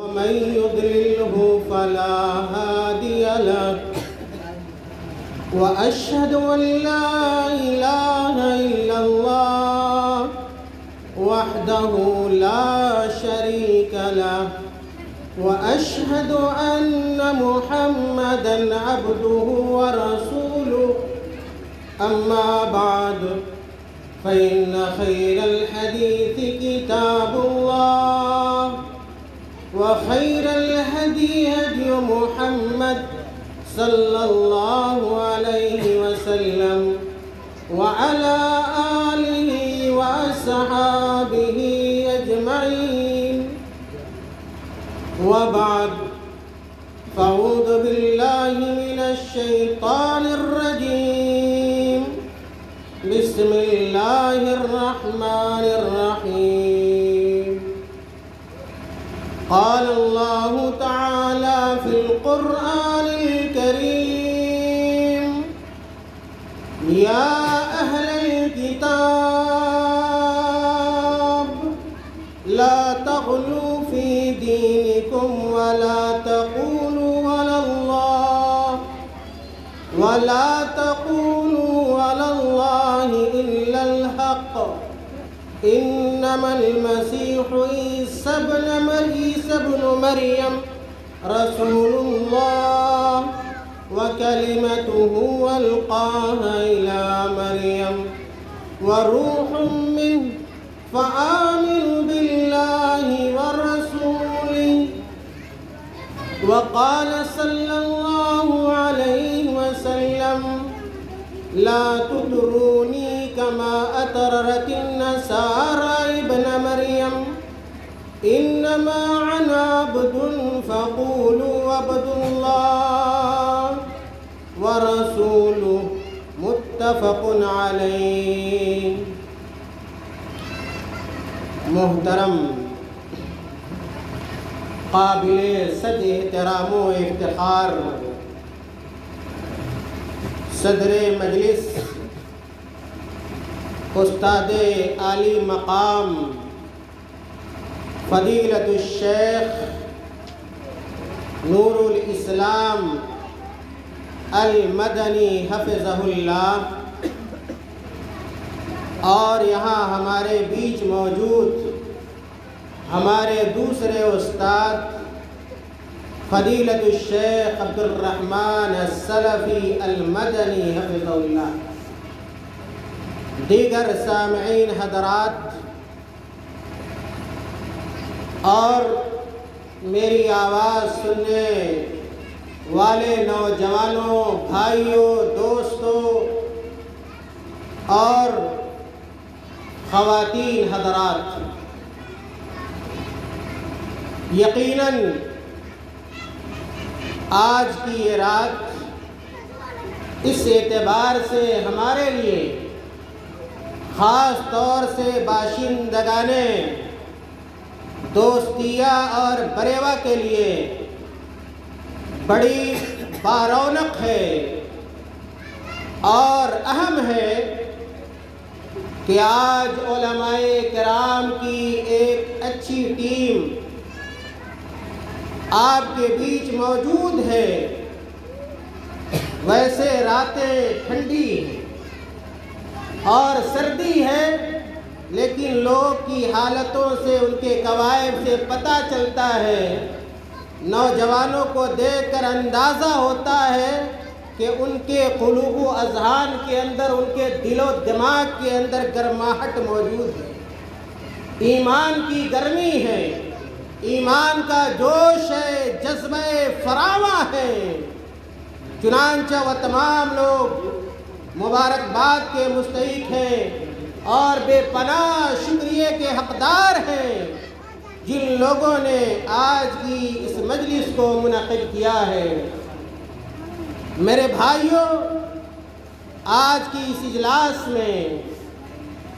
ومن يضلله فلا هادي له وأشهد أن لا إله إلا الله وحده لا شريك له وأشهد أن محمدًا عبده ورسوله أما بعد فإن خير الحديث كتاب الله وخير الهدي هدي محمد صلى الله عليه وسلم وعلى آله وأصحابه أجمعين وبعد فأعوذ بالله من الشيطان الرجيم بسم الله الرحمن الرحيم قال الله تعالى في القرآن الكريم يا أهل الكتاب لا تغلوا في دينكم ولا تقولوا على الله إلا الحق إنما المسيح عيسى ابن مريم رسول الله وكلمته ألقاها إلى مريم وروح منه فآمنوا بالله ورسوله وقال صلى الله عليه وسلم لا تطروني كما أطرت النصارى ابن مريم إنما أنا عبد فقولوا عبد الله ورسوله متفق عليه. محترم قابل صد احترام و افتخار صدر مجلس استاد عالی مقام فضیلت الشیخ نور الاسلام المدنی حفظہ اللہ، اور یہاں ہمارے بیچ موجود ہمارے دوسرے استاد فضیلت الشیخ عبد الرحمن السلفی المدنی حفظہ اللہ، دیگر سامعین حضرات اور میری آواز سننے والے نوجوانوں، بھائیوں، دوستوں اور خواتین حضرات، یقیناً آج کی یہ رات اس اعتبار سے ہمارے لیے، خاص طور سے باشندگان دوستیہ اور بریوہ کے لیے بڑی بارونق ہے اور اہم ہے کہ آج علماء کرام کی ایک اچھی ٹیم آپ کے بیچ موجود ہے۔ ویسے راتیں ٹھنڈی ہیں اور سردی ہے، لیکن لوگ کی حالتوں سے، ان کے قوائف سے پتہ چلتا ہے، نوجوانوں کو دیکھ کر اندازہ ہوتا ہے کہ ان کے قلوب و اذہان کے اندر، ان کے دل و دماغ کے اندر گرماہٹ موجود ہے، ایمان کی گرمی ہے، ایمان کا جوش ہے، جذبہ فراواں ہے۔ چنانچہ وہ تمام لوگ مبارکباد کے مستحق ہیں اور بے پناہ شکریہ کے حقدار ہیں جن لوگوں نے آج کی اس مجلس کو منعقد کیا ہے۔ میرے بھائیوں، آج کی اس اجلاس میں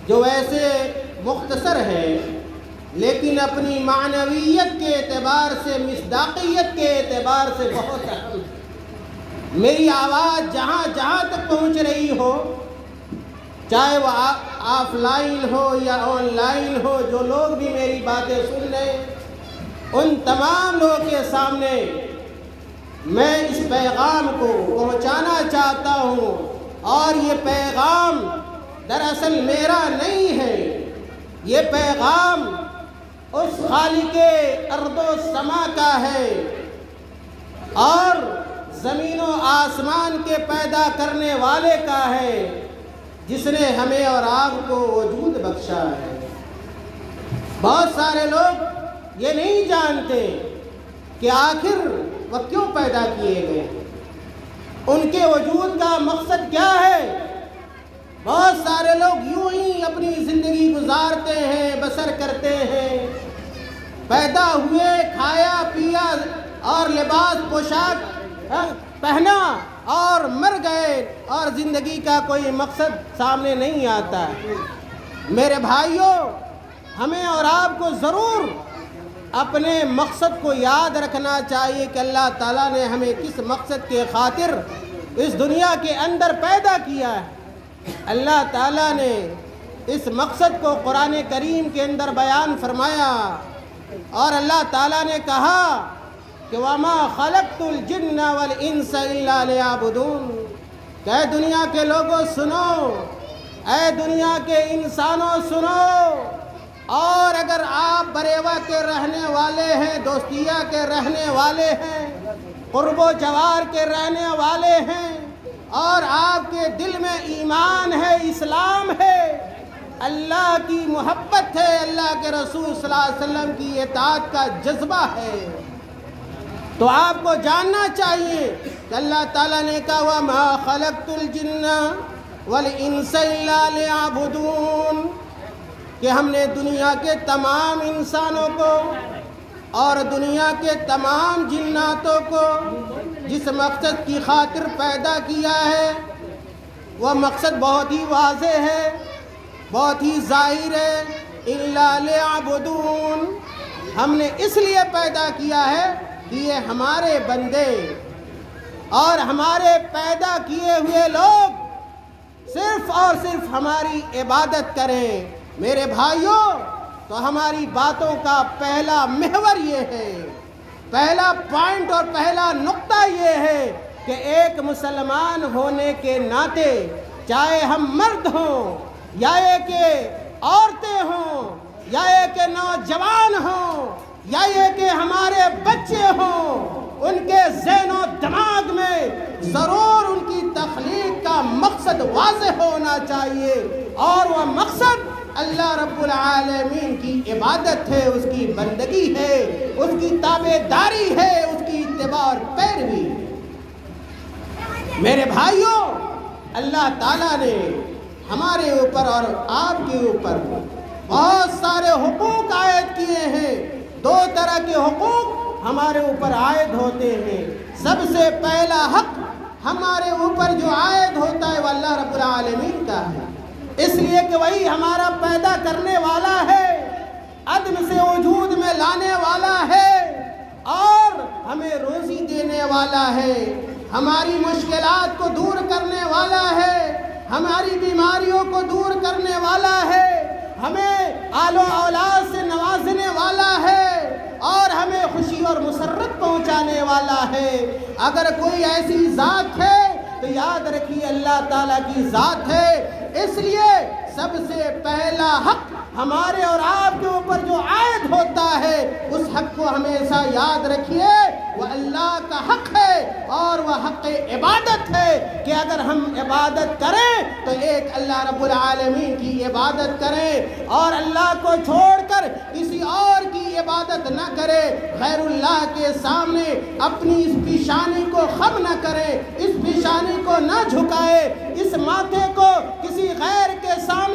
جو ویسے مختصر ہے لیکن اپنی معنویت کے اعتبار سے، مصداقیت کے اعتبار سے بہت اہم ہے۔ میری آواز جہاں جہاں تک پہنچ رہی ہو، چاہے وہ آف لائن ہو یا آن لائن ہو، جو لوگ بھی میری باتیں سن رہے ہیں، ان تمام لوگوں کے سامنے میں اس پیغام کو پہنچانا چاہتا ہوں، اور یہ پیغام دراصل میرا نہیں ہے، یہ پیغام اس خالق ارض و سما کا ہے اور زمین و آسمان کے پیدا کرنے والے کا ہے، جس نے ہمیں اور آپ کو وجود بخشا ہے۔ بہت سارے لوگ یہ نہیں جانتے کہ آخر وہ کیوں پیدا کیے گئے، ان کے وجود کا مقصد کیا ہے۔ بہت سارے لوگ یوں ہی اپنی زندگی گزارتے ہیں، بسر کرتے ہیں، پیدا ہوئے، کھایا پیا اور لباس پوشاک پہنا اور مر گئے، اور زندگی کا کوئی مقصد سامنے نہیں آتا۔ میرے بھائیوں، ہمیں اور آپ کو ضرور اپنے مقصد کو یاد رکھنا چاہیے کہ اللہ تعالیٰ نے ہمیں کس مقصد کے خاطر اس دنیا کے اندر پیدا کیا ہے۔ اللہ تعالیٰ نے اس مقصد کو قرآن کریم کے اندر بیان فرمایا، اور اللہ تعالیٰ نے کہا کہ وَمَا خَلَقْتُ الْجِنَّ وَالْإِنسَ إِلَّا لِيَعْبُدُونَ، کہ اے دنیا کے لوگوں سنو، اے دنیا کے انسانوں سنو، اور اگر آپ بریوہ کے رہنے والے ہیں، دوستیہ کے رہنے والے ہیں، قرب و جوار کے رہنے والے ہیں، اور آپ کے دل میں ایمان ہے، اسلام ہے، اللہ کی محبت ہے، اللہ کے رسول صلی اللہ علیہ وسلم کی اطاعت کا جذبہ ہے، تو آپ کو جاننا چاہیے کہ اللہ تعالیٰ نے کہا وَمَا خَلَقْتُ الْجِنَّ وَالْإِنسَ إِلَّا لِيَعْبُدُونَ، کہ ہم نے دنیا کے تمام انسانوں کو اور دنیا کے تمام جناتوں کو جس مقصد کی خاطر پیدا کیا ہے، وہ مقصد بہت ہی واضح ہے، بہت ہی ظاہر ہے، إِلَّا لِيَعْبُدُونَ، ہم نے اس لیے پیدا کیا ہے کہ یہ ہمارے بندے اور ہمارے پیدا کیے ہوئے لوگ صرف اور صرف ہماری عبادت کریں۔ میرے بھائیوں، تو ہماری باتوں کا پہلا محور یہ ہے، پہلا پوائنٹ اور پہلا نقطہ یہ ہے کہ ایک مسلمان ہونے کے ناطے، چاہے ہم مرد ہوں یا یہ کہ عورتیں ہوں یا یہ کہ نوجوان ہوں یا یہ کہ ہمارے بچے ہوں، ان کے ذہن و دماغ میں ضرور ان کی تخلیق کا مقصد واضح ہونا چاہیے، اور وہ مقصد اللہ رب العالمین کی عبادت ہے، اس کی بندگی ہے، اس کی تابعداری ہے، اس کی اتباع اور پیروی۔ میرے بھائیوں، اللہ تعالیٰ نے ہمارے اوپر اور آپ کے اوپر بہت سارے حقوق عائد کیے ہیں۔ دو طرح کے حقوق ہمارے اوپر عائد ہوتے ہیں۔ سب سے پہلا حق ہمارے اوپر جو عائد ہوتا ہے وہ اللہ رب العالمین کا ہے، اس لیے کہ وہی ہمارا پیدا کرنے والا ہے، عدم سے وجود میں لانے والا ہے، اور ہمیں روزی دینے والا ہے، ہماری مشکلات کو دور کرنے والا ہے، ہماری بیماریوں کو دور کرنے والا ہے، ہمیں آل و اولاد سے نوازنے والا ہے، اور ہمیں خوشی اور مسرت پہنچانے والا ہے۔ اگر کوئی ایسی ذات ہے تو یاد رکھیے اللہ تعالیٰ کی ذات ہے۔ اس لیے سب سے پہلا حق ہمارے اور آپ کے اوپر جو عائد ہوتا ہے، اس حق کو ہمیشہ یاد رکھیے، وہ اللہ کا حق ہے، اور وہ حق عبادت ہے کہ اگر ہم عبادت کریں تو ایک اللہ رب العالمین کی عبادت کریں، اور اللہ کو چھوڑ کر کسی اور کی عبادت نہ کرے، غیر اللہ کے سامنے اپنی اس پیشانی کو خم نہ کرے، اس پیشانی کو نہ جھکائے، اس ماتھے کو کسی غیر کے سامنے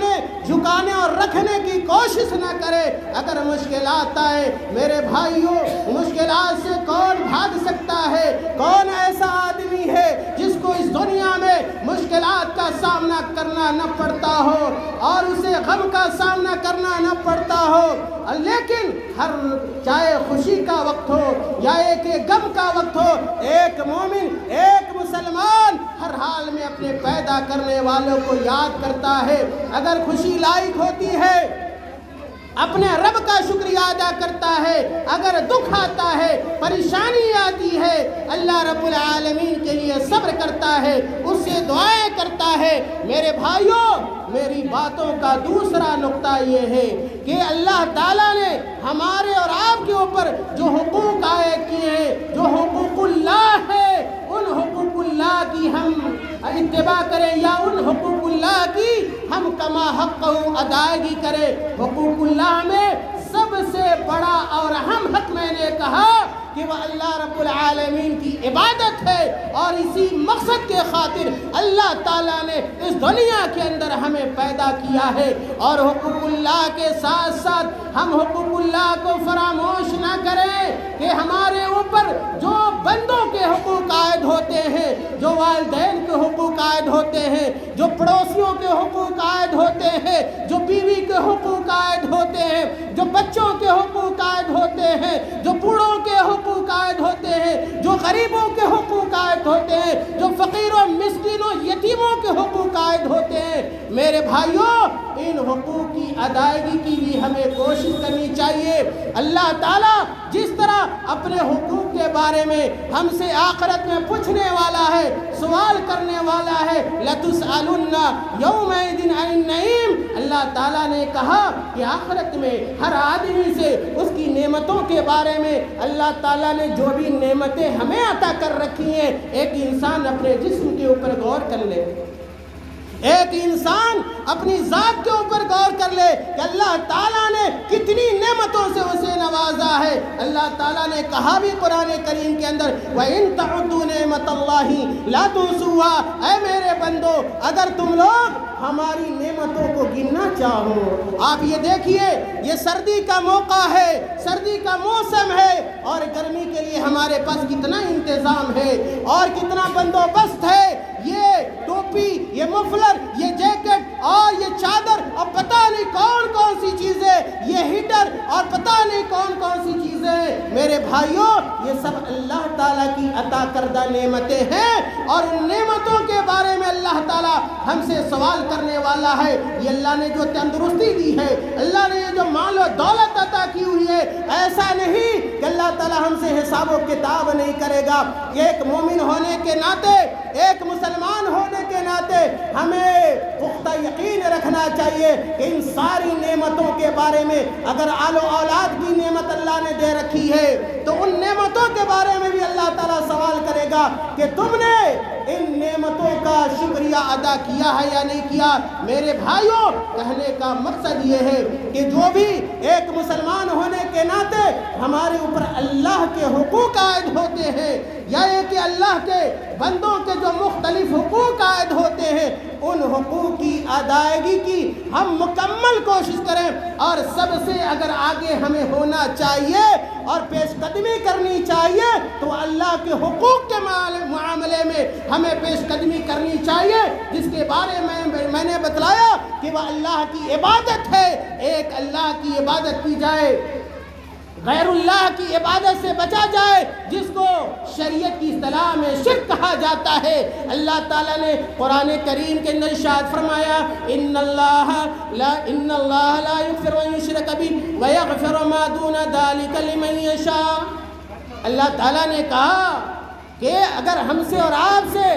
جھکانے اور رکھنے کی کوشش نہ کرے۔ اگر مشکلات آئے، میرے بھائیوں، مشکلات سے کون بھاگ سکتا ہے؟ کون ایسا آدمی ہے جس کو اس دنیا میں مشکلات کا سامنا کرنا نہ پڑتا ہو اور اسے غم کا سامنا کرنا نہ پڑتا ہو؟ لیکن ہر چاہے خوشی کا وقت ہو یا ایک غم کا وقت ہو، ایک مومن، ایک مسلمان ہر حال میں اپنے پیدا کرنے والوں کو یاد کرتا ہے۔ اگر خوشی لائق ہوتی ہے اپنے رب کا شکریہ ادا کرتا ہے، اگر دکھ آتا ہے، پریشانی آتی ہے، اللہ رب العالمین کے لیے صبر کرتا ہے، اس سے دعائیں کرتا ہے۔ میرے بھائیوں، میری باتوں کا دوسرا نقطہ یہ ہے کہ اللہ تعالیٰ نے ہمارے اور آپ کے اوپر جو حقوق عائد کیے ہیں، جو حقوق اللہ ہے، ان حقوق اللہ کی ہم اتباع کریں یا ان حقوق اللہ کی ہم کما حق ادائیگی کریں۔ حقوق اللہ میں سب سے بڑا اور اہم حق میں نے کہا کہ وہ اللہ رب العالمین کی عبادت ہے، اور اسی مقصد کے خاطر اللہ تعالیٰ نے اس دنیا کے اندر ہمیں پیدا کیا ہے۔ اور حقوق اللہ کے ساتھ ساتھ ہم حقوق اللہ کو فراموش نہ کریں کہ ہمارے اوپر جو بندوں کے حقوق عائد ہوتے ہیں، جو والدین کے حقوق عائد ہوتے ہیں، جو پڑوسیوں کے حقوق عائد ہوتے ہیں، جو بیوی کے حقوق عائد ہوتے ہیں، جو بچوں کے حقوق عائد ہوتے ہیں، جو بوڑھوں کے حقوق عائد ہوتے ہیں، جو غریبوں کے حقوق عائد ہوتے ہیں، جو فقیروں، مسکینوں، یتیموں کے حقوق عائد ہوتے ہیں۔ میرے بھائیوں، ان حقوق کی ادائیگی کی بھی ہمیں کوشش کرنی چاہیے۔ اللہ تعالیٰ جس طرح اپنے حقوق کے بارے میں ہم سے آخرت میں پوچھنے والا ہے، سوال کرنے والا ہے، لَتُسْأَلُنَّ يَوْمَئِذٍ عَنِ النَّعِيمِ، اللہ تعالیٰ نے کہا کہ آخرت میں ہر آدمی سے اس کی نعمتوں کے بارے میں اللہ تعالیٰ نے جو بھی نعمتیں ہمیں عطا کر رکھی ہیں، ایک انسان اپنے جسم کے اوپر غور کر لے، ایک انسان اپنی ذات کے اوپر غور کر لے کہ اللہ تعالیٰ نے کتنی نعمتوں سے اسے نوازا ہے۔ اللہ تعالیٰ نے کہا بھی قرآن کریم کے اندر وَإِن تَعُدُّوا نِعْمَتَ اللَّهِ لَا تُحْصُوهَا، اے میرے بندو اگر تم لوگ ہماری نعمتوں کو گننا چاہو۔ آپ یہ دیکھیے، یہ سردی کا موقع ہے، سردی کا موسم ہے، اور گرمی کے لیے ہمارے پاس کتنا انتظام ہے اور کتنا بندوبست ہے۔ یہ ٹوپی، یہ مفلر، یہ جیکٹ اور یہ چادر اور پتہ نہیں کون کون سی چیزیں، یہ ہیٹر اور پتہ نہیں کون کون سی چیزیں۔ میرے بھائیوں، یہ سب اللہ تعالیٰ کی عطا کردہ نعمتیں ہیں، اور ان نعمتوں کے بارے میں اللہ تعالیٰ ہم سے سوال کرنے والا ہے۔ یہ اللہ نے جو تندرستی دی ہے، اللہ نے جو مال و دولت عطا کی ہوئی ہے، ایسا نہیں کہ اللہ تعالیٰ ہم سے حساب و کتاب نہیں کرے گا۔ ایک مومن ہونے کے ناطے، ایک مسلمان ہونے کے ناطے ہمیں پختہ یقین رکھنا چاہیے کہ ان ساری نعمتوں کے بارے میں اگر آل و اولاد کی نعمت اللہ نے دے رکھی ہے تو ان نعمتوں کے بارے میں بھی اللہ تعالیٰ سوال کرے گا کہ تم نے ان نعمتوں کا شکریہ ادا کیا ہے یا نہیں کیا۔ میرے بھائیوں، کہنے کا مقصد یہ ہے کہ جو بھی ایک مسلمان ہونے کے ناطے ہمارے اوپر اللہ کے حقوق عائد ہوتے ہیں، یا یہ کہ اللہ کے بندوں کے جو مختلف حقوق عائد ہوتے ہیں، ان حقوق کی ادائیگی کی ہم مکمل کوشش کریں، اور سب سے اگر آگے ہمیں ہونا چاہیے اور پیش قدمی کرنی چاہیے تو اللہ کے حقوق کے معاملے میں ہمیں پیش قدمی کرنی چاہیے، جس کے بارے میں نے بتلایا کہ وہ اللہ کی عبادت ہے۔ ایک اللہ کی عبادت کی جائے، غیر اللہ کی عبادت سے بچا جائے، جس کو شریعت کی اصطلاح میں شرک کہا جاتا ہے۔ اللہ تعالیٰ نے قرآن کریم کے اندر ارشاد فرمایا ان اللہ لا یغفر ان یشرک بہ ویغفر ما دون ذلک لمن یشاء۔ اللہ تعالیٰ نے کہا کہ اگر ہم سے اور آپ سے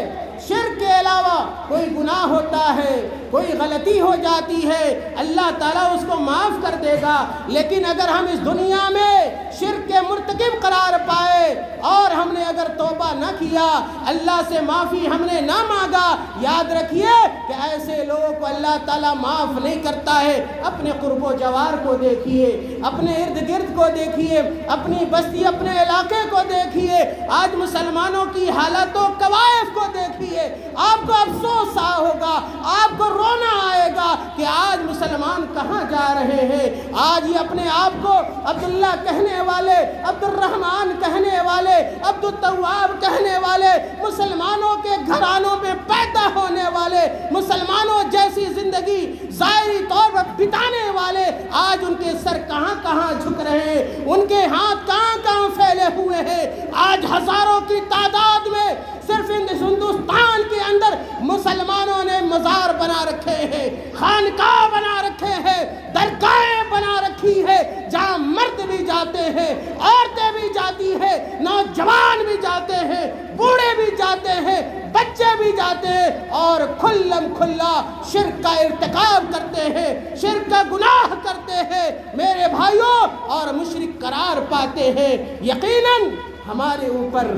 شرک کے علاوہ کوئی گناہ ہوتا ہے، کوئی غلطی ہو جاتی ہے، اللہ تعالیٰ اس کو معاف کر دے گا، لیکن اگر ہم اس دنیا میں شرک کے مرتکب قرار پائے اور ہم نے اگر توبہ نہ کیا، اللہ سے معافی ہم نے نہ مانگا، یاد رکھیے کہ ایسے لوگوں کو اللہ تعالیٰ معاف نہیں کرتا ہے۔ اپنے قرب و جوار کو دیکھیے، اپنے ارد گرد کو دیکھیے، اپنی بستی، اپنے علاقے کو دیکھیے، آج مسلمانوں کی حالت و کوائف کو دیکھیے، آپ کو افسوس ہوگا، آپ کو رونا آئے گا کہ آج مسلمان کہاں جا رہے ہیں۔ آج یہ اپنے آپ کو عبداللہ کہنے والے، عبد الرحمن کہنے والے، عبد التواب کہنے والے، مسلمانوں کے گھرانوں میں پیدا ہونے والے، مسلمانوں جیسی زندگی ظاہری طور پر بتانے والے، آج ان کے سر کہاں کہاں جھک رہے ہیں، ان کے ہاتھ کہاں کہاں پھیلے ہوئے ہیں۔ آج ہزاروں کی تعداد میں صرف ہندوستان کے اندر مسلمانوں نے مزار بنا رکھے ہیں، خانقاہ بنا رکھے ہیں، درگاہیں بنا رکھی جاتے ہیں، عورتیں بھی جاتی ہیں، نوجوان بھی جاتے ہیں، بوڑھے بھی جاتے ہیں، بچے بھی جاتے ہیں اور کھلم کھلا شرک کا ارتکاب کرتے ہیں، شرک کا گناہ کرتے ہیں میرے بھائیوں، اور مشرک قرار پاتے ہیں۔ یقیناً ہمارے اوپر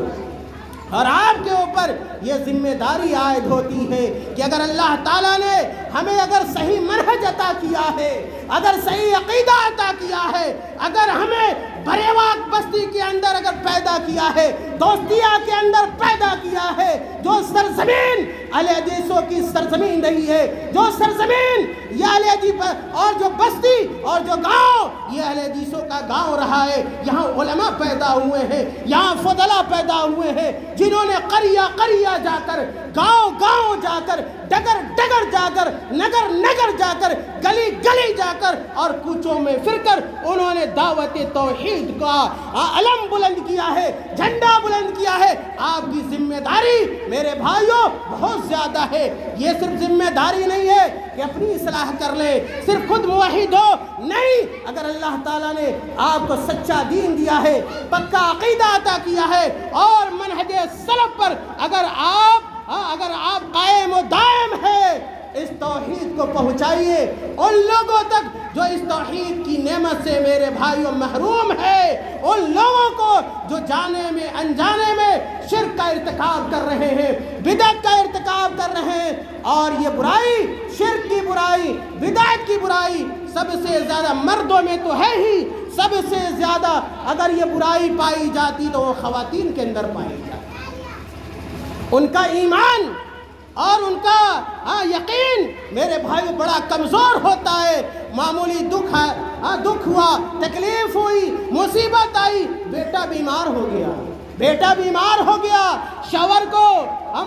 اور آپ کے اوپر یہ ذمہ داری عائد ہوتی ہے کہ اگر اللہ تعالیٰ نے ہمیں اگر صحیح منہج عطا کیا ہے، اگر صحیح عقیدہ عطا کیا ہے، اگر ہمیں بریواق بستی کے اندر اگر پیدا کیا ہے، دوستیہ کے اندر پیدا کیا ہے، جو سرزمین اہل حدیثوں کی سرزمین رہی ہے، جو سرزمین یہ اہل حدیث اور جو بستی اور جو گاؤں یہ اہل حدیثوں کا گاؤں رہا ہے، یہاں علماء پیدا ہوئے ہیں، یہاں فضلاء پیدا ہوئے ہیں، جنہوں نے قریہ قریہ جا کر، گاؤں گاؤں جا کر، ڈگر ڈگر جا کر، نگر نگر جا کر، گلی گلی جا کر اور کوچوں میں پھر کر انہوں نے دعوت توحید کا علم بلند کیا ہے، جھنڈا بلند کیا ہے۔ آپ کی ذمہ داری میرے بھائیوں بہت زیادہ ہے۔ یہ صرف ذمہ داری نہیں ہے کہ اپنی اصلاح کر لیں، صرف خود موحد ہو، نہیں، اگر اللہ تعالیٰ نے آپ کو سچا دین دیا ہے، پکا عقیدہ عطا کیا ہے اور منہج سلف پر اگر آپ قائم و دائم ہے، اس توحید کو پہنچائیے ان لوگوں تک جو اس توحید کی نعمت سے میرے بھائیوں محروم ہے، ان لوگوں کو جو جانے میں انجانے میں شرک کا ارتکاب کر رہے ہیں، بدعت کا ارتکاب کر رہے ہیں، اور یہ برائی، شرک کی برائی، بدعت کی برائی سب سے زیادہ مردوں میں تو ہے ہی، سب سے زیادہ اگر یہ برائی پائی جاتی تو وہ خواتین کے اندر پائی جاتی۔ ان کا ایمان اور ان کا یقین میرے بھائی بڑا کمزور ہوتا ہے۔ معمولی دکھ ہوا، تکلیف ہوئی، مصیبت آئی، بیٹا بیمار ہو گیا، شوہر کو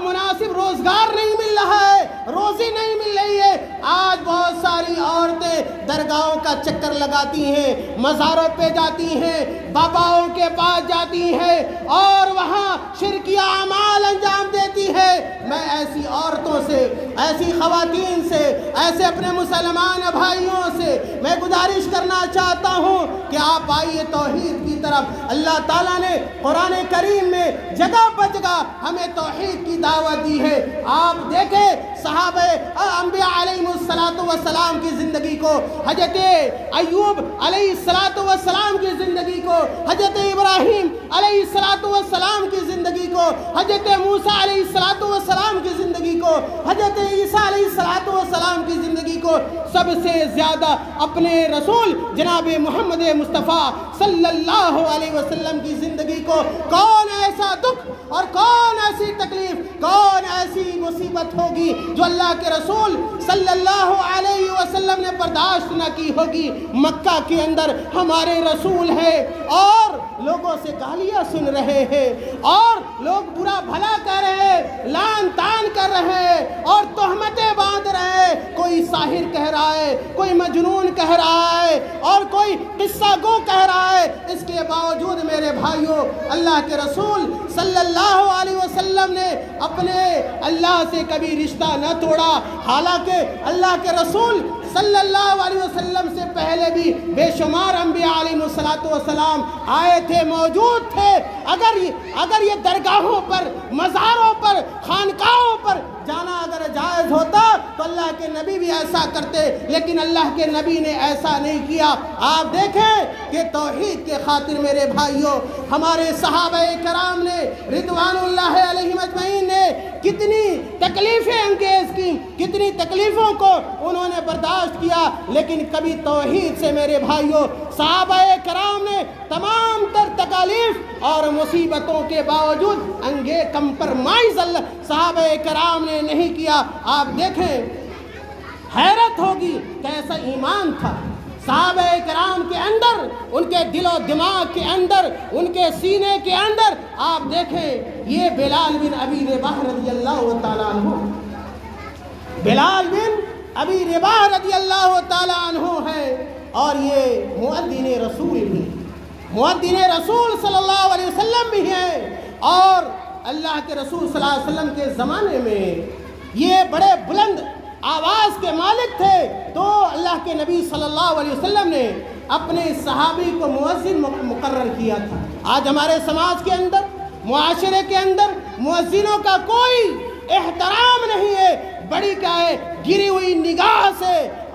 مناسب روزگار نہیں مل رہا ہے، روزی نہیں مل رہی ہے۔ آج بہت ساری عورتیں درگاہوں کا چکر لگاتی ہیں، مزاروں پہ جاتی ہیں، باباؤں کے پاس جاتی ہیں اور وہاں شرکیہ اعمال انجام دیتی ہے۔ میں ایسی عورتوں سے، ایسی خواتین سے، ایسے اپنے مسلمان بھائیوں سے میں گزارش کرنا چاہتا ہوں کہ آپ آئیے توحید کی طرف۔ اللہ تعالیٰ نے قرآن کریم میں جگہ بہ جگہ ہمیں توحید کی دعوت دی ہے۔ آپ دیکھیں صحابہ انبیاء علیہ السلام کی زندگی کو، حضرت ایوب علیہ السلام کی زندگی کو، حضرت ابراہیم علیہ السلام کی زندگی کو، حضرت موسیٰ علیہ السلام کی زندگی کو، حضرت عیسیٰ علیہ السلام کی زندگی کو، سب سے زیادہ اپنے رسول جناب محمد مصطفیٰ صلی اللہ علیہ وسلم کی زندگی کو کون ایسا دکھ اور کون ایسی تکلیف، کون ایسی مصیبت ہوگی جو اللہ کے رسول صلی اللہ علیہ وسلم نے برداشت نہ کی ہوگی۔ مکہ کے اندر ہمارے رسول ہے اور لوگوں سے گالیاں سن رہے ہیں اور لوگ برا بھلا کہہ رہے ہیں، لعن طعن کر رہے ہیں اور تہمتیں باندھ رہے ہیں، کوئی ساحر کہہ رہا ہے، کوئی مجنون کہہ رہا ہے اور کوئی قصہ گو کہہ رہا ہے۔ اس کے باوجود میرے بھائیوں اللہ کے رسول صلی اللہ علیہ وسلم نے اپنے اللہ سے کبھی رشتہ نہ توڑا، حالانکہ اللہ کے رسول صلی اللہ علیہ وسلم سے پہلے بھی بے شمار انبیاء علیہ السلام آئے تھے، موجود تھے۔ اگر یہ درگاہوں پر، مزاروں پر، خانقاہوں پر جانا اگر جائز ہوتا تو اللہ کے نبی بھی ایسا کرتے، لیکن اللہ کے نبی نے ایسا نہیں کیا۔ آپ دیکھیں کہ توحید کے خاطر میرے بھائیوں ہمارے صحابہ کرام نے رضوان اللہ علیہم اجمعین نے کتنی تکلیفیں انگیز کی، کتنی تکلیفوں کو انہوں نے برداشت کیا، لیکن کبھی توحید سے میرے بھائیوں صحابہ کرام نے تمام تر تکالیف اور مصیبتوں کے باوجود کمپرمائز صحابہ کرام نے نہیں کیا۔ آپ دیکھیں حیرت ہوگی کیسا ایمان تھا صحابہ کرام کے اندر، ان کے دل و دماغ کے اندر، ان کے سینے کے اندر۔ آپ دیکھیں یہ بلال بن ابی رباح رضی اللہ تعالیٰ عنہ، بلال بن ابی رباح رضی اللہ تعالیٰ عنہ ہے اور یہ مؤذن رسول بھی، مؤذن رسول صلی اللہ علیہ وسلم بھی ہیں، اور اللہ کے رسول صلی اللہ علیہ وسلم کے زمانے میں یہ بڑے بلند آواز کے مالک تھے۔ تو اللہ کے نبی صلی اللہ علیہ وسلم نے اپنے صحابی کو مؤذن مقرر کیا تھا۔ آج ہمارے سماج کے اندر، معاشرے کے اندر مؤذنوں کا کوئی احترام نہیں ہے، بڑی کیا ہے گری ہوئی نگاہ سے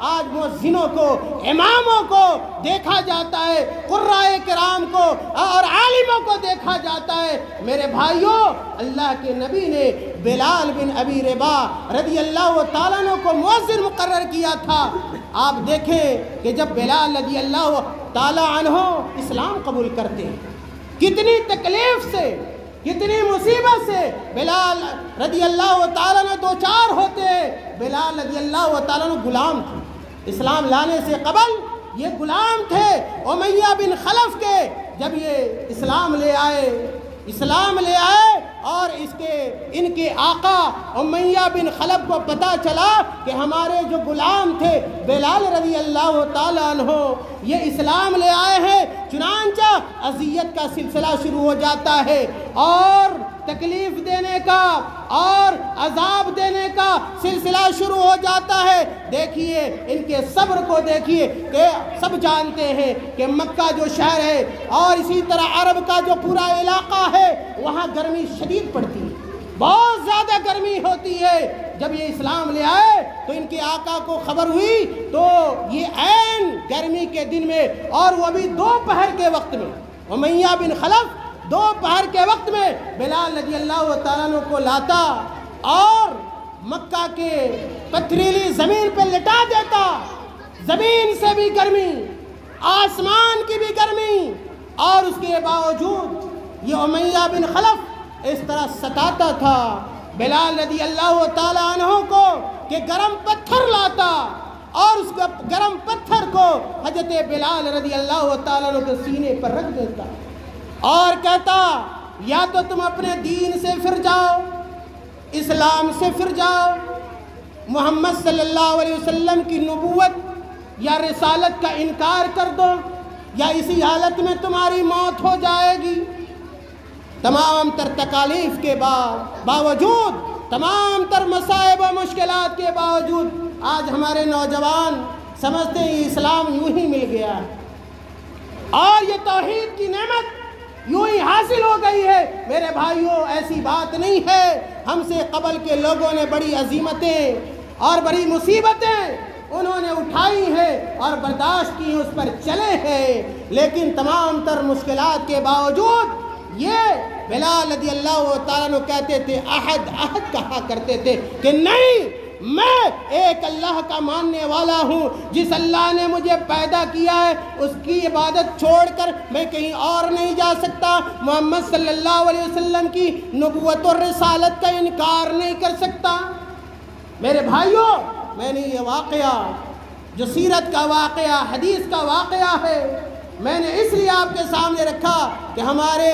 آج مؤذنوں کو، اماموں کو دیکھا جاتا ہے، قرائے کرام کو اور عالموں کو دیکھا جاتا ہے۔ میرے بھائیوں، اللہ کے نبی نے بلال بن ابی رباح رضی اللہ تعالیٰ عنہ کو مؤذن مقرر کیا تھا۔ آپ دیکھیں کہ جب بلال رضی اللہ تعالیٰ عنہ اسلام قبول کرتے ہیں، کتنی تکلیف سے، کتنی مصیبت سے بلال رضی اللہ تعالیٰ عنہ دو چار ہوتے ہیں۔ بلال رضی اللہ تعالیٰ عنہ غلام تھے، اسلام لانے سے قبل یہ غلام تھے امیہ بن خلف کے۔ جب یہ اسلام لے آئے اور ان کے آقا امیہ بن خلف کو پتہ چلا کہ ہمارے جو غلام تھے بلال رضی اللہ تعالیٰ عنہ یہ اسلام لے آئے ہیں، چنانچہ اذیت کا سلسلہ شروع ہو جاتا ہے اور تکلیف دینے کا اور عذاب دینے کا سلسلہ شروع ہو جاتا ہے۔ دیکھیے ان کے صبر کو، دیکھیے کہ سب جانتے ہیں کہ مکہ جو شہر ہے اور اسی طرح عرب کا جو پورا علاقہ ہے وہاں گرمی شدید پڑتی ہے، بہت زیادہ گرمی ہوتی ہے۔ جب یہ اسلام لے آئے تو ان کے آقا کو خبر ہوئی تو یہ عین گرمی کے دن میں، اور وہ بھی دوپہر کے وقت میں، امیہ بن خلف دوپہر کے وقت میں بلال رضی اللہ تعالیٰ عنہ کو لاتا اور مکہ کے پتھریلی زمین پہ لٹا دیتا۔ زمین سے بھی گرمی، آسمان کی بھی گرمی، اور اس کے باوجود یہ امیہ بن خلف اس طرح ستاتا تھا بلال رضی اللہ تعالیٰ عنہ کو کہ گرم پتھر لاتا اور اس گرم پتھر کو حضرت بلال رضی اللہ تعالیٰ عنہ کے سینے پر رکھ دیتا اور کہتا یا تو تم اپنے دین سے پھر جاؤ، اسلام سے پھر جاؤ، محمد صلی اللہ علیہ وسلم کی نبوت یا رسالت کا انکار کر دو، یا اسی حالت میں تمہاری موت ہو جائے گی۔ تمام تر تکالیف کے باوجود، تمام تر مصائب و مشکلات کے باوجود آج ہمارے نوجوان سمجھتے ہیں اسلام یوں ہی مل گیا ہے اور یہ توحید کی نعمت یوں ہی حاصل ہو گئی ہے۔ میرے بھائیوں، ایسی بات نہیں ہے۔ ہم سے قبل کے لوگوں نے بڑی عظیمتیں اور بڑی مصیبتیں انہوں نے اٹھائی ہیں اور برداشت کی، اس پر چلے ہیں، لیکن تمام تر مشکلات کے باوجود یہ بلال رضی اللہ تعالیٰ عنہ کہتے تھے، احد کہا کرتے تھے کہ نہیں، میں ایک اللہ کا ماننے والا ہوں، جس اللہ نے مجھے پیدا کیا ہے اس کی عبادت چھوڑ کر میں کہیں اور نہیں جا سکتا، محمد صلی اللہ علیہ وسلم کی نبوت اور رسالت کا انکار نہیں کر سکتا۔ میرے بھائیوں، میں نے یہ واقعہ جو سیرت کا واقعہ، حدیث کا واقعہ ہے، میں نے اس لیے آپ کے سامنے رکھا کہ ہمارے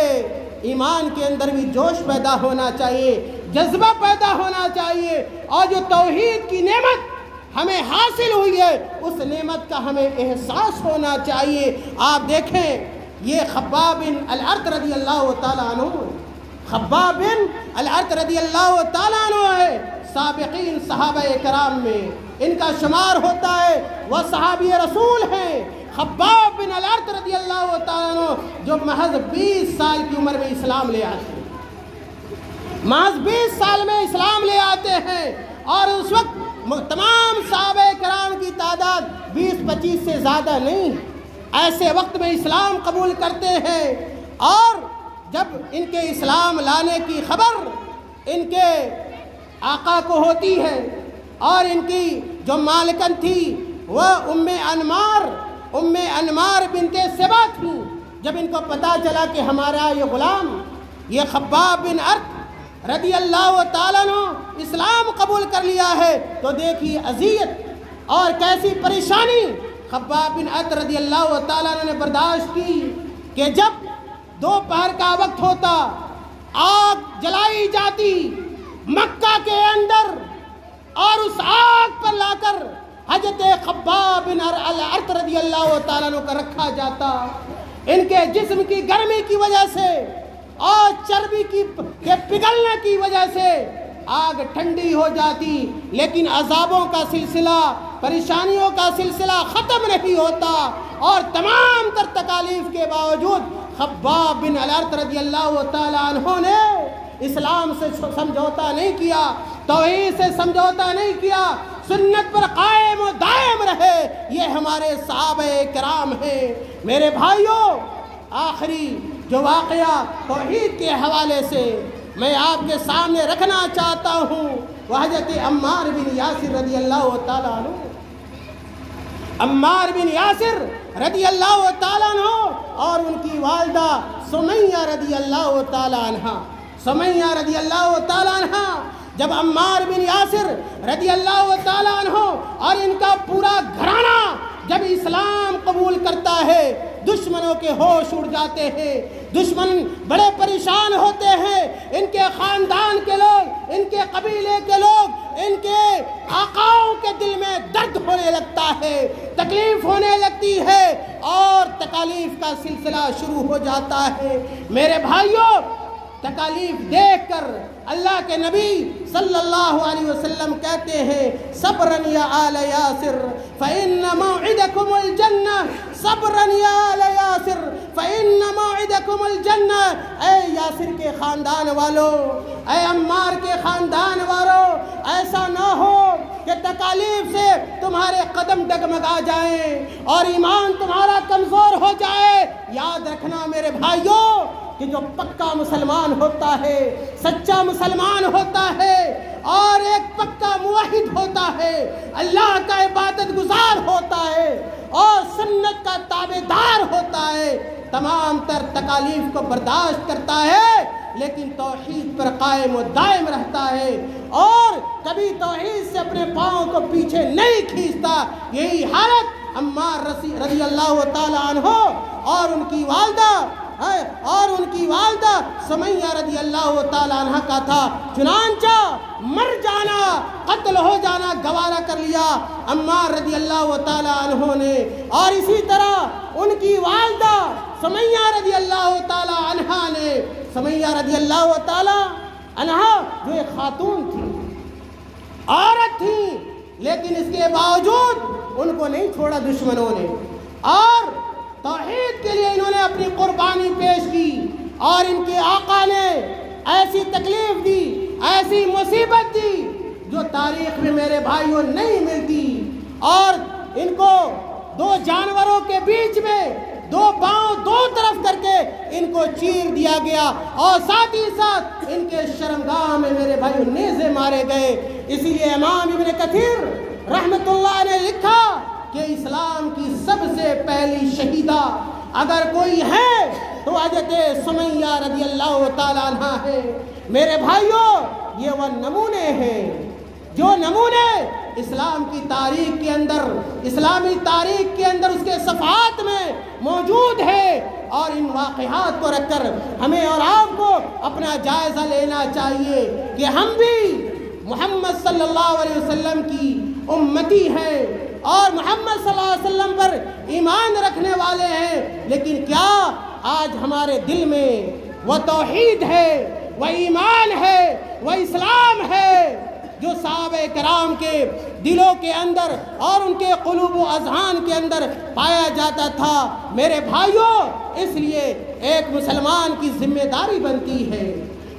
ایمان کے اندر بھی جوش پیدا ہونا چاہیے، جذبہ پیدا ہونا چاہیے، اور جو توحید کی نعمت ہمیں حاصل ہوئی ہے اس نعمت کا ہمیں احساس ہونا چاہیے۔ آپ دیکھیں یہ خباب بن الارت رضی اللہ تعالیٰ عنہ، خباب بن الارت رضی اللہ تعالیٰ عنہ ہے، سابقین صحابہ کرام میں ان کا شمار ہوتا ہے، وہ صحابی رسول ہیں۔ خباب بن الارت رضی اللہ تعالیٰ عنہ جو محض 20 سال کی عمر میں اسلام لے آتے ہیں، محض 20 سال میں اسلام لے آتے ہیں، اور اس وقت تمام صحابہ کرام کی تعداد 20-25 سے زیادہ نہیں، ایسے وقت میں اسلام قبول کرتے ہیں۔ اور جب ان کے اسلام لانے کی خبر ان کے آقا کو ہوتی ہے، اور ان کی جو مالکن تھی وہ ام انمار بنت سبا تھی، جب ان کو پتہ چلا کہ ہمارا یہ غلام یہ خباب بن ارت رضی اللہ تعالیٰ عنہ اسلام قبول کر لیا ہے، تو دیکھیے اذیت اور کیسی پریشانی خباب بن ارت رضی اللہ تعالیٰ عنہ نے برداشت کی کہ جب دوپہر کا وقت ہوتا، آگ جلائی جاتی مکہ کے اندر، اور اس آگ پر لا کر حضرت خباب بن الارت رضی اللہ تعالیٰ عنہ کا رکھا جاتا، ان کے جسم کی گرمی کی وجہ سے اور چربی کے پگھلنے کی وجہ سے آگ ٹھنڈی ہو جاتی، لیکن عذابوں کا سلسلہ، پریشانیوں کا سلسلہ ختم نہیں ہوتا، اور تمام تر تکالیف کے باوجود خباب بن الارت رضی اللہ تعالیٰ عنہ نے اسلام سے سمجھوتا نہیں کیا، توحید سے سمجھوتا نہیں کیا، سنت پر قائم و دائم رہے۔ یہ ہمارے صحابہ کرام ہیں۔ میرے بھائیوں، آخری جو واقعہ توحید کے حوالے سے میں آپ کے سامنے رکھنا چاہتا ہوں وہ حضرت عمار بن یاسر رضی اللہ تعالیٰ عنہ۔ عمار بن یاسر رضی اللہ تعالیٰ عنہ اور ان کی والدہ سمیہ رضی اللہ تعالیٰ عنہ، سمیہ رضی اللہ تعالیٰ عنہ، جب عمار بن یاسر رضی اللہ تعالیٰ عنہ اور ان کا پورا گھرانہ جب اسلام قبول کرتا ہے، دشمنوں کے ہوش اڑ جاتے ہیں، دشمن بڑے پریشان ہوتے ہیں، ان کے خاندان کے لوگ، ان کے قبیلے کے لوگ، ان کے آقاؤں کے دل میں درد ہونے لگتا ہے، تکلیف ہونے لگتی ہے اور تکالیف کا سلسلہ شروع ہو جاتا ہے۔ میرے بھائیوں، تکالیف دیکھ کر اللہ کے نبی صلی اللہ علیہ وسلم کہتے ہیں صبرن یا آل یاسر فإن موعدکم الجنہ، صبرن یا آل یاسر فإن موعدکم الجنہ۔ اے یاسر کے خاندان والو، اے عمار کے خاندان والو، ایسا نہ ہو کہ تکالیف سے تمہارے قدم ڈگمگا جائیں اور ایمان تمہارا کمزور ہو جائے۔ یاد رکھنا میرے بھائیوں کہ جو پکا مسلمان ہوتا ہے، سچا مسلمان ہوتا ہے اور ایک پکا موحد ہوتا ہے، اللہ کا عبادت گزار ہوتا ہے اور سنت کا تابعدار ہوتا ہے، تمام تر تکالیف کو برداشت کرتا ہے لیکن توحید پر قائم و دائم رہتا ہے اور کبھی توحید سے اپنے پاؤں کو پیچھے نہیں کھینچتا۔ یہی حالت عمار رضی اللہ تعالیٰ عنہ اور ان کی والدہ سمیہ رضی اللہ تعالیٰ عنہ کا تھا۔ چنانچہ مر جانا، قتل ہو جانا گوارا کر لیا عمار رضی اللہ تعالیٰ عنہ نے، اور اسی طرح ان کی والدہ سمیہ رضی اللہ تعالیٰ عنہ نے، سمیہ رضی اللہ تعالیٰ عنہ جو ایک خاتون تھی، عورت تھی، لیکن اس کے باوجود ان کو نہیں چھوڑا دشمنوں نے اور توحید کے لیے انہوں نے اپنی قربانی پیش کی اور ان کے آقا نے ایسی تکلیف دی، ایسی مصیبت دی جو تاریخ میں میرے بھائیوں نہیں ملتی، اور ان کو دو جانوروں کے بیچ میں دو پاؤں دو طرف کر کے ان کو چیر دیا گیا اور ساتھ ہی ساتھ ان کے شرمگاہ میں میرے بھائیوں نیزے مارے گئے۔ اسی لیے امام ابن کثیر رحمت اللہ نے لکھا کہ اسلام کی سب سے پہلی شہیدہ اگر کوئی ہے تو حضرت سمیہ رضی اللہ تعالیٰ عنہ ہے۔ میرے بھائیوں، یہ وہ نمونے ہیں جو نمونے اسلام کی تاریخ کے اندر، اسلامی تاریخ کے اندر اس کے صفحات میں موجود ہے، اور ان واقعات کو رکھ کر ہمیں اور آپ کو اپنا جائزہ لینا چاہیے کہ ہم بھی محمد صلی اللہ علیہ وسلم کی امتی ہیں اور محمد صلی اللہ علیہ وسلم پر ایمان رکھنے والے ہیں، لیکن کیا آج ہمارے دل میں وہ توحید ہے، وہ ایمان ہے، وہ اسلام ہے جو صحابہ کرام کے دلوں کے اندر اور ان کے قلوب و اذہان کے اندر پایا جاتا تھا؟ میرے بھائیوں، اس لیے ایک مسلمان کی ذمہ داری بنتی ہے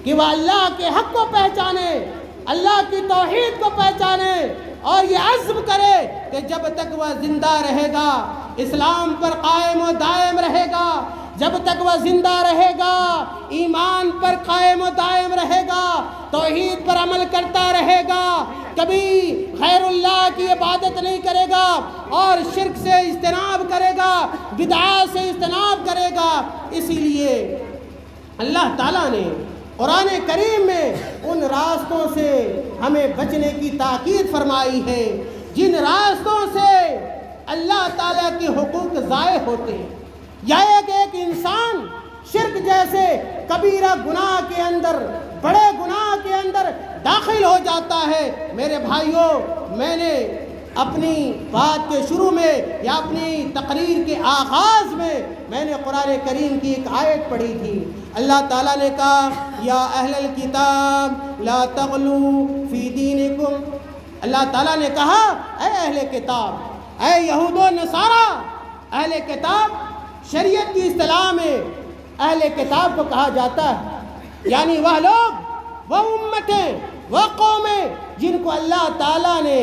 کہ وہ اللہ کے حق کو پہچانے، اللہ کی توحید کو پہچانے اور یہ عزم کرے کہ جب تک وہ زندہ رہے گا اسلام پر قائم و دائم رہے گا، جب تک وہ زندہ رہے گا ایمان پر قائم و دائم رہے گا، توحید پر عمل کرتا رہے گا، کبھی غیر اللہ کی عبادت نہیں کرے گا اور شرک سے اجتناب کرے گا، بدعات سے اجتناب کرے گا۔ اسی لیے اللہ تعالیٰ نے قرآن کریم میں ان راستوں سے ہمیں بچنے کی تاکید فرمائی ہے جن راستوں سے اللہ تعالیٰ کے حقوق ضائع ہوتے ہیں، یا ایک انسان شرک جیسے کبیرہ گناہ کے اندر، بڑے گناہ کے اندر داخل ہو جاتا ہے۔ میرے بھائیوں، میں نے اپنی بات کے شروع میں یا اپنی تقریر کے آغاز میں میں نے قرآن کریم کی ایک آیت پڑھی تھی۔ اللہ تعالیٰ نے کہا یا اہل الکتاب لا تغلو فی دینکم، اللہ تعالیٰ نے کہا اے اہل کتاب، اے یہود و نصارہ، اہل کتاب شریعت کی اصطلاح میں اہل کتاب کو کہا جاتا ہے، یعنی وہ لوگ، وہ امتیں، وہ قومیں جن کو اللہ تعالیٰ نے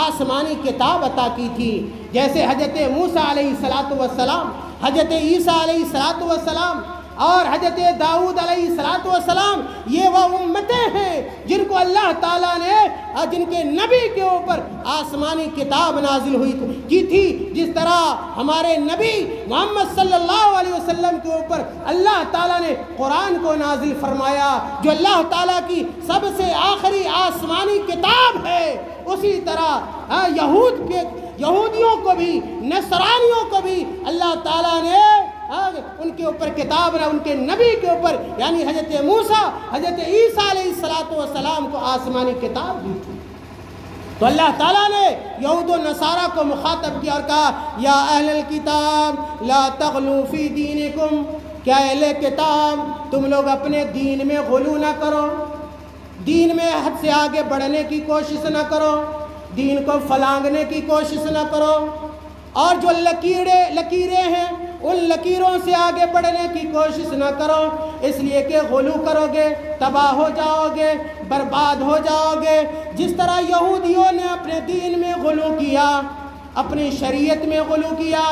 آسمانی کتاب عطا کی تھی، جیسے حضرت موسیٰ علیہ السلام، حضرت عیسیٰ علیہ السلام اور حضرت داؤد علیہ السلام۔ یہ وہ امتیں ہیں جن کو اللہ تعالیٰ نے، جن کے نبی کے اوپر آسمانی کتاب نازل ہوئی کی تھی، جس طرح ہمارے نبی محمد صلی اللہ علیہ وسلم کے اوپر اللہ تعالیٰ نے قرآن کو نازل فرمایا، جو اللہ تعالیٰ کی سب سے آخری آسمانی کتاب ہے۔ اسی طرح یہودیوں کو بھی، نصرانیوں کو بھی اللہ تعالیٰ نے ان کے اوپر کتاب نہ، ان کے نبی کے اوپر یعنی حضرت موسیٰ، حضرت عیسیٰ علیہ السلام کو آسمانی کتاب دی تھی۔ تو اللہ تعالیٰ نے یہود و نصارہ کو مخاطب کیا اور کہا یا اہل الکتاب لا تغلوا فی دینکم، کیا اہل کتاب تم لوگ اپنے دین میں غلو نہ کرو، دین میں حد سے آگے بڑھنے کی کوشش نہ کرو، دین کو پھلانگنے کی کوشش نہ کرو، اور جو لکیریں ہیں ان لکیروں سے آگے بڑھنے کی کوشش نہ کرو، اس لیے کہ غلو کرو گے تباہ ہو جاؤ گے، برباد ہو جاؤ گے۔ جس طرح یہودیوں نے اپنے دین میں غلو کیا، اپنی شریعت میں غلو کیا،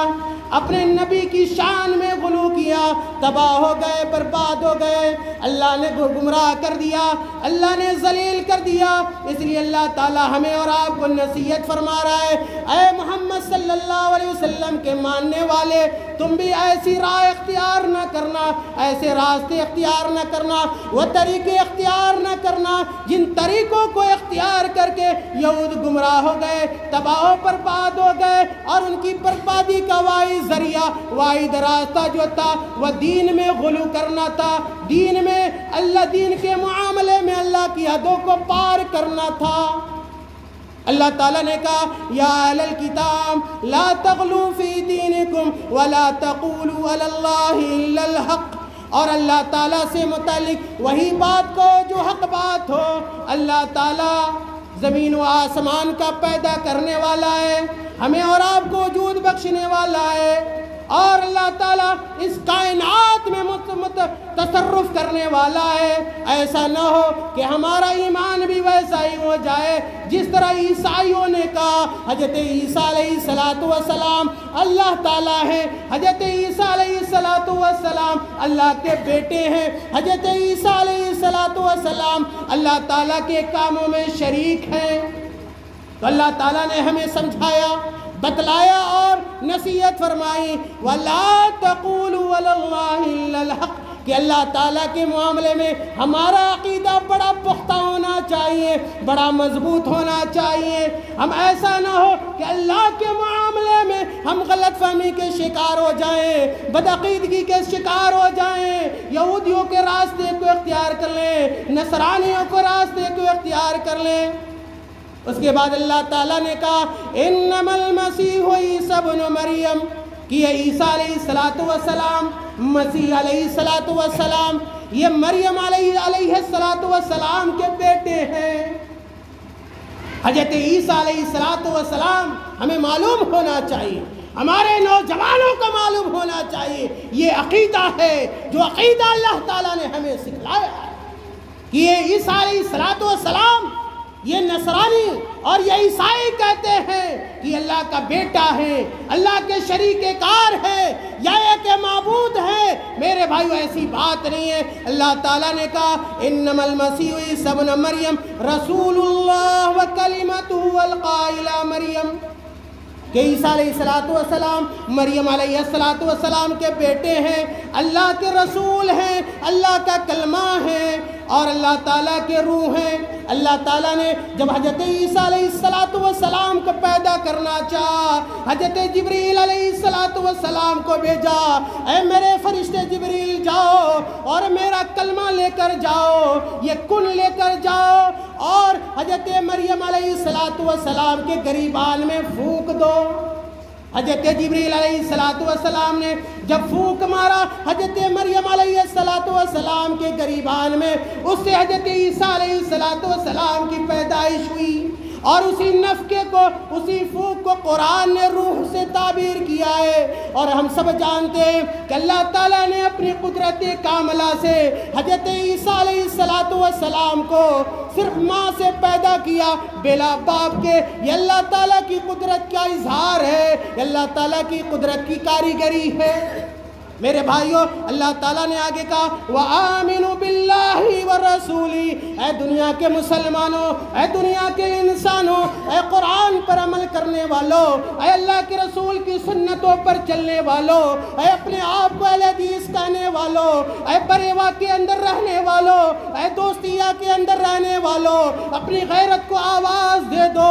اپنے نبی کی شان میں غلو کیا، تباہ ہو گئے، برباد ہو گئے، اللہ نے گمراہ کر دیا، اللہ نے ذلیل کر دیا۔ اس لیے اللہ تعالی ہمیں اور آپ کو نصیحت فرما رہا ہے، اے محمد صلی اللہ علیہ وسلم کے ماننے والے، تم بھی ایسی راہ اختیار نہ کرنا، ایسے راستے اختیار نہ کرنا، وہ طریقے اختیار نہ کرنا جن طریقوں کو اختیار کر کے یہود گمراہ ہو گئے، تباہ و برباد ہو گئے، اور ان کی بربادی کا واحد ذریعہ، واحد راستہ جو تھا وہ دین میں غلو کرنا تھا، دین میں اللہ، دین کے معاملے میں اللہ کی حدوں کو پار کرنا تھا۔ اللہ تعالیٰ نے کہا یا اہل الکتاب لا تغلوا فی دینکم ولا تقولوا علی اللہ الا الحق، اور اللہ تعالیٰ سے متعلق وہی بات کو جو حق بات ہو۔ اللہ تعالیٰ زمین و آسمان کا پیدا کرنے والا ہے، ہمیں اور آپ کو وجود بخشنے والا ہے، اور اللہ تعالیٰ اس کائنات میں تصرف کرنے والا ہے۔ ایسا نہ ہو کہ ہمارا ایمان بھی ویسا ہی ہو جائے جس طرح عیسائیوں نے کہا حضرت عیسیٰ علیہ السلام اللہ تعالیٰ ہیں، حضرت عیسیٰ علیہ السلام اللہ کے بیٹے ہیں، حضرت عیسیٰ علیہ السلام اللہ تعالیٰ کے کاموں میں شریک ہیں۔ تو اللہ تعالیٰ نے ہمیں سمجھایا، بتلایا اور نصیحت فرمائی وَلَا تَقُولُوا عَلَى اللَّهِ إِلَّا الْحَقِّ، کہ اللہ تعالیٰ کے معاملے میں ہمارا عقیدہ بڑا پختہ ہونا چاہیے، بڑا مضبوط ہونا چاہیے۔ ہم ایسا نہ ہو کہ اللہ کے معاملے میں ہم غلط فہمی کے شکار ہو جائیں، بدعقیدگی کے شکار ہو جائیں، یہودیوں کے راستے کو اختیار کر لیں، نصرانیوں کو راستے کو اختیار کر لیں۔ اس کے بعد اللہ تعالیٰ نے کہا انما المسیح عیسی ابن مریم، کہ عیسیٰ علیہ السلام، مسیح علیہ السلام، یہ مریم علیہ السلام کے بیٹے ہیں۔ حضرت عیسیٰ علیہ السلام ہمیں معلوم ہونا چاہیے، ہمارے نوجوانوں کو معلوم ہونا چاہیے، یہ عقیدہ ہے جو عقیدہ اللہ تعالیٰ نے ہمیں سکھلایا ہے کہ یہ عیسیٰ علیہ السلام، یہ نصرانی اور یہ عیسائی کہتے ہیں کہ اللہ کا بیٹا ہے، اللہ کے شریک کار ہے، یا ایک معبود ہے۔ میرے بھائیو ایسی بات نہیں ہے۔ اللہ تعالیٰ نے کہا انما المسیح عیسی ابن مریم رسول اللہ وکلمتہ القیٰ الی مریم، کہ عیسیٰ علیہ السلام مریم علیہ السلام کے بیٹے ہیں، اللہ کے رسول ہیں، اللہ کا کلمہ ہے اور اللہ تعالیٰ کے روح ہیں۔ اللہ تعالیٰ نے جب حضرت عیسیٰ علیہ السلام کو پیدا کرنا چاہا، حضرت جبریل علیہ السلام کو بھیجا، اے میرے فرشتے جبریل جاؤ اور میرا کلمہ لے کر جاؤ، یہ کن لے کر جاؤ، اور حضرت مریم علیہ السلام کے گریبان میں پھونک دو۔ حضرت جبریل علیہ السلام نے جب پھونک مارا حضرت مریم علیہ السلام کے گریبان میں، اس سے حضرت عیسیٰ علیہ السلام کی پیدائش ہوئی۔ اور اسی نفخے کو، اسی پھونک کو قرآن نے روح سے تعبیر کیا ہے۔ اور ہم سب جانتے ہیں کہ اللہ تعالیٰ نے اپنی قدرت کاملہ سے حضرت عیسیٰ علیہ السلام کو صرف ماں سے پیدا کیا بلا باپ کے۔ یہ اللہ تعالیٰ کی قدرت کا اظہار ہے، یہ اللہ تعالیٰ کی قدرت کی کاریگری ہے۔ میرے بھائیوں، اللہ تعالیٰ نے آگے کہا وَآمِنُوا بِاللَّهِ وَرَسُولِهِ، اے دنیا کے مسلمانوں، اے دنیا کے انسانوں، اے قرآن پر عمل کرنے والوں، اے اللہ کے رسول کی سنتوں پر چلنے والوں، اے اپنے آپ کو اہل حدیث کہنے والوں، اے بریوا کے اندر رہنے والوں، اے دوستیہ کے اندر رہنے والوں، اپنی غیرت کو آواز دے دو،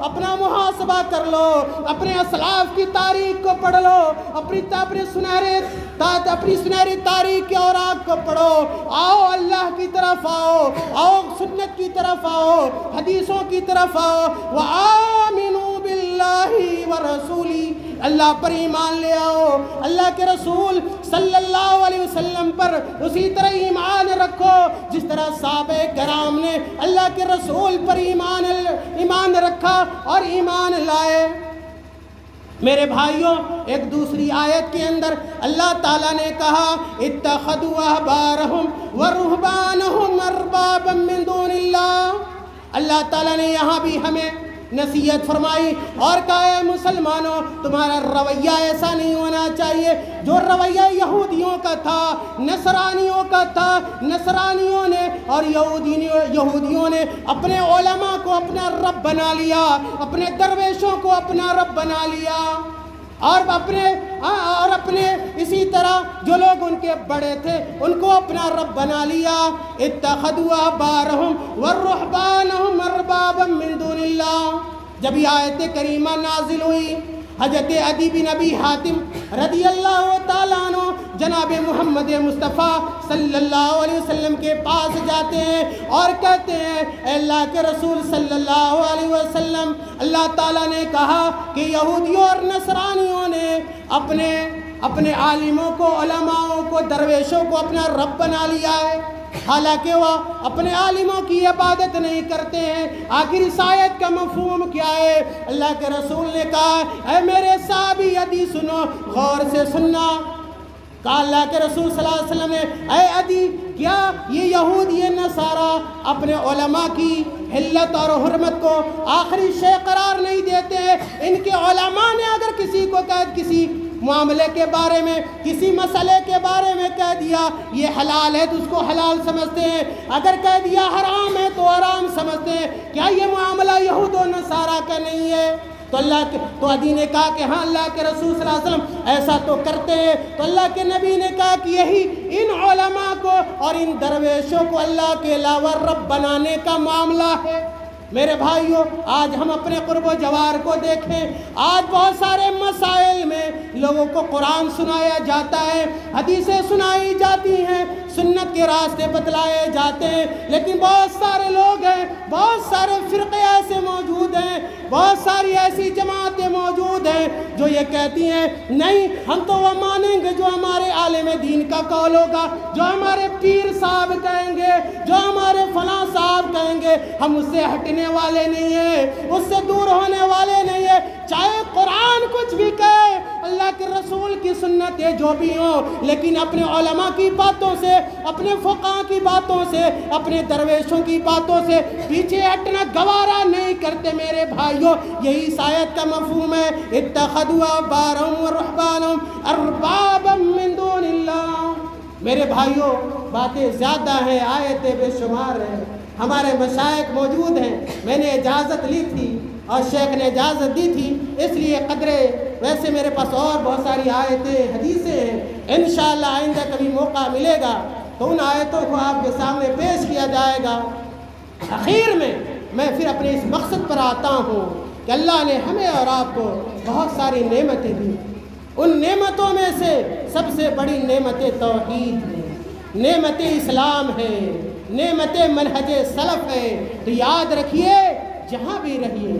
اپنا محاسبہ کر لو، اپنے اسلاف کی تاریخ کو پڑھ لو، اپنی سنہری تاریخ کے اوراق کو پڑھو، آؤ اللہ کی طرف آؤ، آؤ سنت کی طرف آؤ، حدیثوں کی طرف آؤ۔ وَآمِنُوا بِاللَّهِ وَرَسُولِهِ، اللہ پر ایمان لے آؤ، اللہ کے رسول صلی اللہ علیہ وسلم پر اسی طرح ایمان رکھو جس طرح صحابہ کرام نے اللہ کے رسول پر ایمان رکھا اور ایمان لائے۔ میرے بھائیوں، ایک دوسری آیت کے اندر اللہ تعالیٰ نے کہا اتخذوا احبارهم ورهبانهم اربابا من دون اللہ۔ اللہ تعالیٰ نے یہاں بھی ہمیں نصیحت فرمائی اور کہا اے مسلمانوں، تمہارا رویہ ایسا نہیں ہونا چاہیے جو رویہ یہودیوں کا تھا، نصرانیوں کا تھا۔ نصرانیوں نے اور یہودیوں نے اپنے علماء کو اپنا رب بنا لیا، اپنے درویشوں کو اپنا رب بنا لیا، اور اپنے اسی طرح جو لوگ ان کے بڑے تھے ان کو اپنا رب بنا لیا۔ اتخذوا احبارهم ورهبانهم اربابا من دون اللہ۔ جب یہ آیت کریمہ نازل ہوئی، حضرت عدی بن ابی حاتم رضی اللہ تعالیٰ عنہ جناب محمد مصطفیٰ صلی اللہ علیہ وسلم کے پاس جاتے ہیں اور کہتے ہیں اے اللہ کے رسول صلی اللہ علیہ وسلم، اللہ تعالیٰ نے کہا کہ یہودیوں اور نصرانیوں نے اپنے عالموں کو، علماؤں کو، درویشوں کو اپنا رب بنا لیا ہے، حالانکہ وہ اپنے عالموں کی عبادت نہیں کرتے ہیں۔ آخر اس آیت کا مفہوم کیا ہے؟ اللہ کے رسول نے کہا اے میرے صحابی عدی سنو، غور سے سننا۔ کہا اللہ کے رسول صلی اللہ علیہ وسلم نے اے عدی، کیا یہ یہود یہ نصارہ اپنے علماء کی حلت اور حرمت کو آخری شے قرار نہیں دیتے؟ ان کے علماء نے اگر کسی کو کسی معاملے کے بارے میں، کسی مسئلے کے بارے میں کہہ دیا یہ حلال ہے تو اس کو حلال سمجھتے ہیں، اگر کہہ دیا حرام ہے تو حرام سمجھتے ہیں۔ کیا یہ معاملہ یہود و نصارہ کا نہیں ہے؟ تو عدی نے کہا کہ ہاں اللہ کے رسول صلی اللہ علیہ وسلم ایسا تو کرتے ہیں۔ تو اللہ کے نبی نے کہا کہ یہی ان علماء کو اور ان درویشوں کو اللہ کے علاوہ رب بنانے کا معاملہ ہے۔ میرے بھائیوں، آج ہم اپنے قرب و جوار کو دیکھیں، آج بہت سارے مسائل میں لوگوں کو قرآن سنایا جاتا ہے، حدیثیں سنائی جاتی ہیں، سنت کے راستے بتلائے جاتے ہیں، لیکن بہت سارے لوگ ہیں، بہت سارے فرقے ایسے موجود ہیں، بہت ساری ایسی جماعتیں موجود ہیں جو یہ کہتی ہیں نہیں، ہم تو وہ مانیں گے جو ہمارے عالم دین کا قول ہوگا، جو ہمارے پیر صاحب کہیں گے، جو ہمارے فلاں صاحب کہیں گے، ہم اس سے ہٹنے والے نہیں ہیں، اس سے دور ہونے والے نہیں ہیں، چاہے قرآن کچھ بھی کہے، اللہ کے رسول کی سنتیں جو بھی ہوں، لیکن اپنے علماء کی باتوں سے، اپنے فقہاء کی باتوں سے، اپنے درویشوں کی باتوں سے پیچھے ہٹنا گوارا نہیں کرتے۔ میرے بھائیوں، یہی اس آیت کا مفہوم ہے اتخذوا احبارهم ورهبانهم اربابا من دون اللہ۔ میرے بھائیوں، باتیں زیادہ ہیں، آیتیں بے شمار ہیں، ہمارے مشائخ موجود ہیں، میں نے اجازت لی تھی اور شیخ نے اجازت دی تھی، اس لیے قدرے، ویسے میرے پاس اور بہت ساری آیتیں، حدیثیں ہیں، انشاءاللہ آئندہ کبھی موقع ملے گا تو ان آیتوں کو آپ کے سامنے پیش کیا جائے گا۔ آخر میں پھر اپنے اس مقصد پر آتا ہوں کہ اللہ نے ہمیں اور آپ کو بہت ساری نعمتیں دی، ان نعمتوں میں سے سب سے بڑی نعمت توحید ہے، نعمت اسلام ہے، نعمت منہج سلف ہے۔ تو یاد رکھیے، جہاں بھی رہیے،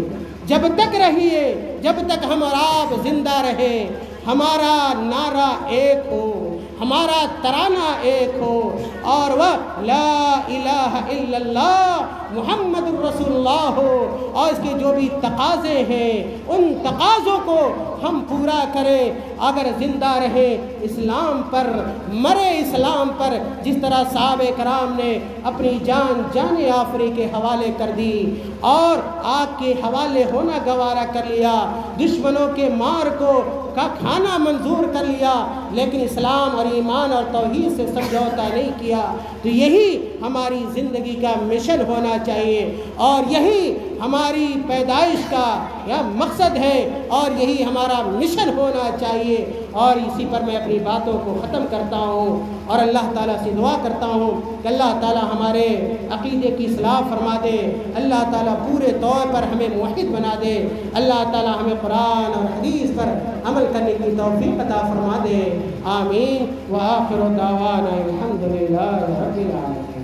جب تک رہیے، جب تک ہم اور آپ زندہ رہیں، ہمارا نعرہ ایک ہو، ہمارا ترانہ ایک ہو، اور وہ لا الہ الا اللہ محمد الرسول اللہ ہو، اور اس کے جو بھی تقاضے ہیں ان تقاضوں کو ہم پورا کریں، اگر زندہ رہے اسلام پر، مرے اسلام پر، جس طرح صحابہ کرام نے اپنی جان آفری کے حوالے کر دی اور آگ کے حوالے ہونا گوارا کر لیا، دشمنوں کے مار کو کا کھانا منظور کر لیا، لیکن اسلام اور ایمان اور توحید سے سمجھوتا نہیں کیا، تو یہی ہماری زندگی کا مشن ہونا چاہیے اور یہی ہماری پیدائش کا مقصد ہے اور یہی ہمارا مشن ہونا چاہیے۔ اور اسی پر میں اپنی باتوں کو ختم کرتا ہوں اور اللہ تعالیٰ سے دعا کرتا ہوں کہ اللہ تعالیٰ ہمارے عقیدے کی اصلاح فرما دے، اللہ تعالیٰ پورے طور پر ہمیں موحد بنا دے، اللہ تعالیٰ ہمیں قرآن اور حدیث پر عمل کرنے کی توفیق عطا فرما دے، آمین۔ وآخر دعوانا الحمدللہ رب العالمین۔